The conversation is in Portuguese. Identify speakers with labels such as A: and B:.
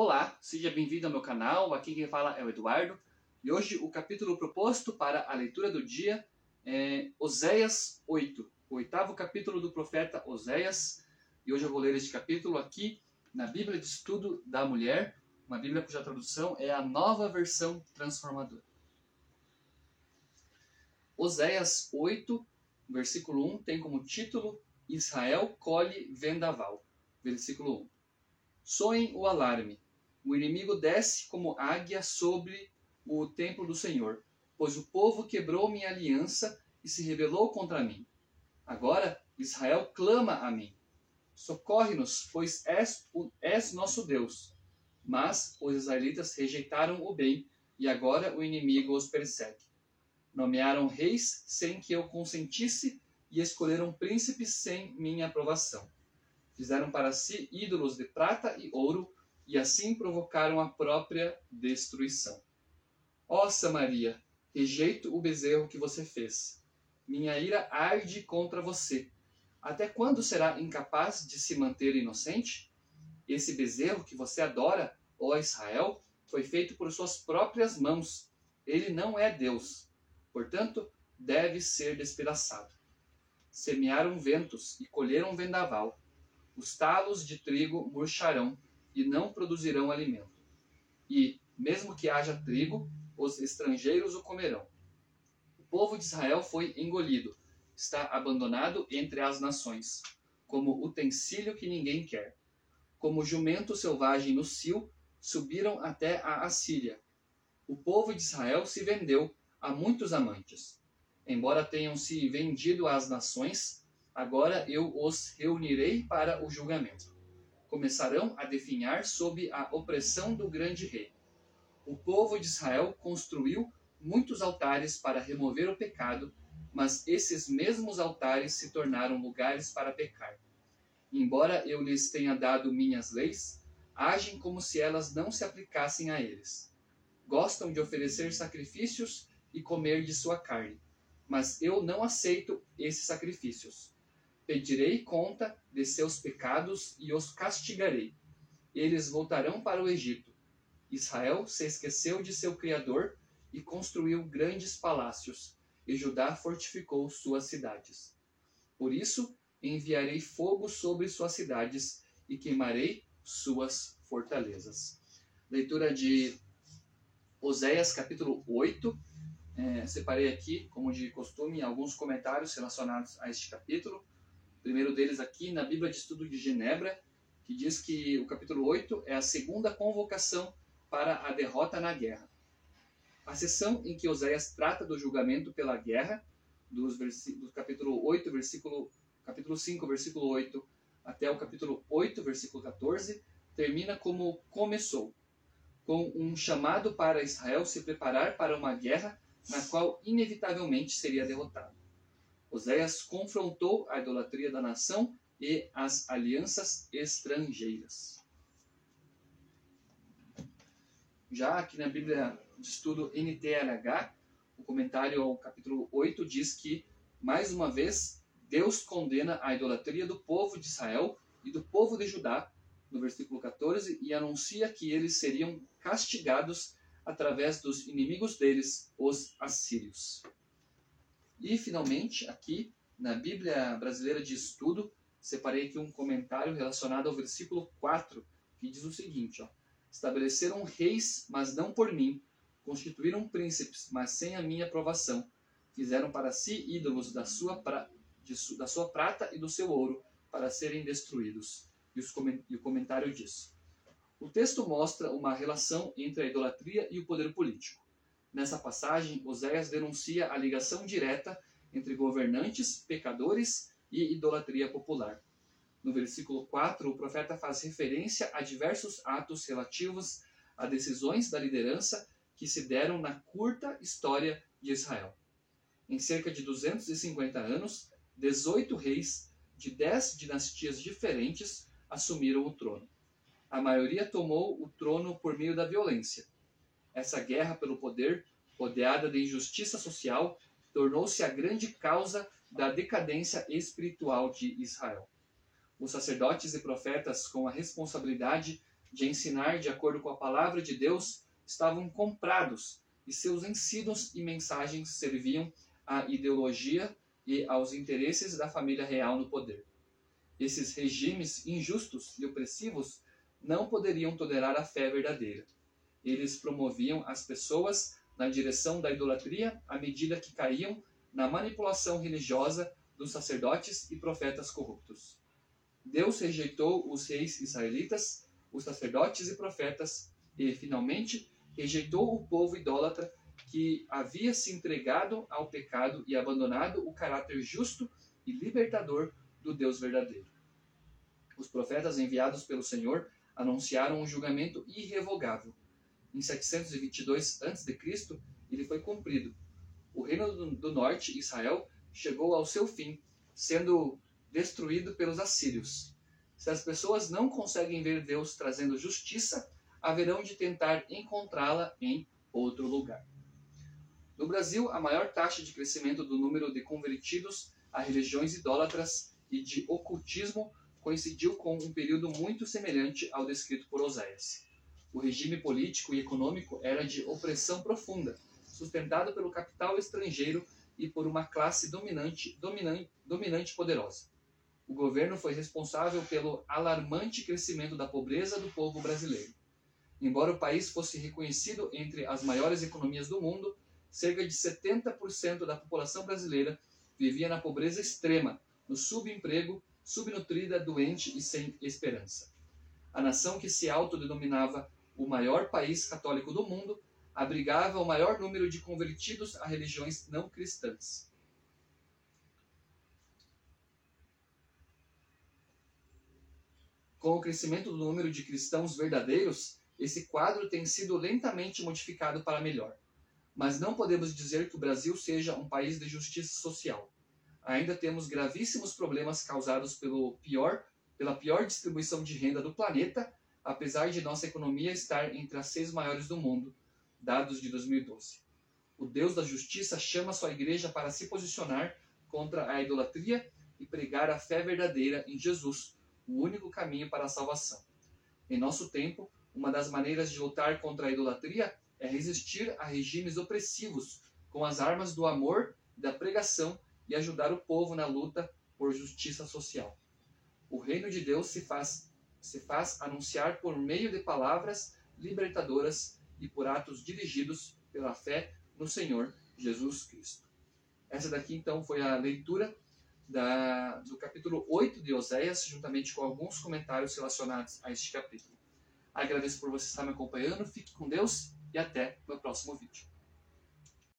A: Olá, seja bem-vindo ao meu canal, aqui quem fala é o Eduardo. E hoje o capítulo proposto para a leitura do dia é Oséias 8, o oitavo capítulo do profeta Oséias. E hoje eu vou ler este capítulo aqui na Bíblia de Estudo da Mulher, uma Bíblia cuja tradução é a Nova Versão Transformadora. Oséias 8, versículo 1, tem como título Israel colhe vendaval. Versículo 1. Soem o alarme. O inimigo desce como águia sobre o templo do Senhor, pois o povo quebrou minha aliança e se rebelou contra mim. Agora Israel clama a mim. Socorre-nos, pois és nosso Deus. Mas os israelitas rejeitaram o bem, e agora o inimigo os persegue. Nomearam reis sem que eu consentisse, e escolheram príncipes sem minha aprovação. Fizeram para si ídolos de prata e ouro, e assim provocaram a própria destruição. Ó Samaria, rejeito o bezerro que você fez. Minha ira arde contra você. Até quando será incapaz de se manter inocente? Esse bezerro que você adora, ó Israel, foi feito por suas próprias mãos. Ele não é Deus. Portanto, deve ser despedaçado. Semearam ventos e colheram vendaval. Os talos de trigo murcharão e não produzirão alimento. E, mesmo que haja trigo, os estrangeiros o comerão. O povo de Israel foi engolido, está abandonado entre as nações, como utensílio que ninguém quer. Como jumento selvagem no cio, subiram até a Assíria. O povo de Israel se vendeu a muitos amantes. Embora tenham se vendido às nações, agora eu os reunirei para o julgamento. Começarão a definhar sob a opressão do grande rei. O povo de Israel construiu muitos altares para remover o pecado, mas esses mesmos altares se tornaram lugares para pecar. Embora eu lhes tenha dado minhas leis, agem como se elas não se aplicassem a eles. Gostam de oferecer sacrifícios e comer de sua carne, mas eu não aceito esses sacrifícios. Pedirei conta de seus pecados e os castigarei. Eles voltarão para o Egito. Israel se esqueceu de seu Criador e construiu grandes palácios, e Judá fortificou suas cidades. Por isso, enviarei fogo sobre suas cidades e queimarei suas fortalezas. Leitura de Oséias, capítulo 8. Separei aqui, como de costume, alguns comentários relacionados a este capítulo. O primeiro deles aqui na Bíblia de Estudo de Genebra, que diz que o capítulo 8 é a segunda convocação para a derrota na guerra. A sessão em que Oséias trata do julgamento pela guerra, do capítulo 8, capítulo 5, versículo 8, até o capítulo 8, versículo 14, termina como começou, com um chamado para Israel se preparar para uma guerra na qual inevitavelmente seria derrotado. Oséias confrontou a idolatria da nação e as alianças estrangeiras. Já aqui na Bíblia de Estudo NTLH, o comentário ao capítulo 8 diz que, mais uma vez, Deus condena a idolatria do povo de Israel e do povo de Judá, no versículo 14, e anuncia que eles seriam castigados através dos inimigos deles, os assírios. E, finalmente, aqui, na Bíblia Brasileira de Estudo, separei aqui um comentário relacionado ao versículo 4, que diz o seguinte, ó: estabeleceram reis, mas não por mim, constituíram príncipes, mas sem a minha aprovação, fizeram para si ídolos da sua prata e do seu ouro, para serem destruídos. E o comentário diz: o texto mostra uma relação entre a idolatria e o poder político. Nessa passagem, Oséias denuncia a ligação direta entre governantes, pecadores e idolatria popular. No versículo 4, o profeta faz referência a diversos atos relativos a decisões da liderança que se deram na curta história de Israel. Em cerca de 250 anos, 18 reis de 10 dinastias diferentes assumiram o trono. A maioria tomou o trono por meio da violência. Essa guerra pelo poder, rodeada de injustiça social, tornou-se a grande causa da decadência espiritual de Israel. Os sacerdotes e profetas, com a responsabilidade de ensinar de acordo com a palavra de Deus estavam comprados e seus ensinos e mensagens serviam à ideologia e aos interesses da família real no poder. Esses regimes injustos e opressivos não poderiam tolerar a fé verdadeira. Eles promoviam as pessoas na direção da idolatria à medida que caíam na manipulação religiosa dos sacerdotes e profetas corruptos. Deus rejeitou os reis israelitas, os sacerdotes e profetas e, finalmente, rejeitou o povo idólatra que havia se entregado ao pecado e abandonado o caráter justo e libertador do Deus verdadeiro. Os profetas enviados pelo Senhor anunciaram um julgamento irrevogável. Em 722 a.C., ele foi cumprido. O reino do norte, Israel, chegou ao seu fim, sendo destruído pelos assírios. Se as pessoas não conseguem ver Deus trazendo justiça, haverão de tentar encontrá-la em outro lugar. No Brasil, a maior taxa de crescimento do número de convertidos a religiões idólatras e de ocultismo coincidiu com um período muito semelhante ao descrito por Oséias. O regime político e econômico era de opressão profunda, sustentado pelo capital estrangeiro e por uma classe dominante poderosa. O governo foi responsável pelo alarmante crescimento da pobreza do povo brasileiro. Embora o país fosse reconhecido entre as maiores economias do mundo, cerca de 70% da população brasileira vivia na pobreza extrema, no subemprego, subnutrida, doente e sem esperança. A nação que se autodenominava o maior país católico do mundo abrigava o maior número de convertidos a religiões não cristãs. Com o crescimento do número de cristãos verdadeiros, esse quadro tem sido lentamente modificado para melhor. Mas não podemos dizer que o Brasil seja um país de justiça social. Ainda temos gravíssimos problemas causados pela pior distribuição de renda do planeta, apesar de nossa economia estar entre as 6 maiores do mundo, dados de 2012. O Deus da Justiça chama sua igreja para se posicionar contra a idolatria e pregar a fé verdadeira em Jesus, o único caminho para a salvação. Em nosso tempo, uma das maneiras de lutar contra a idolatria é resistir a regimes opressivos com as armas do amor, da pregação e ajudar o povo na luta por justiça social. O reino de Deus se faz anunciar por meio de palavras libertadoras e por atos dirigidos pela fé no Senhor Jesus Cristo. Essa daqui, então, foi a leitura do capítulo 8 de Oséias, juntamente com alguns comentários relacionados a este capítulo. Agradeço por você estar me acompanhando, fique com Deus e até no próximo vídeo.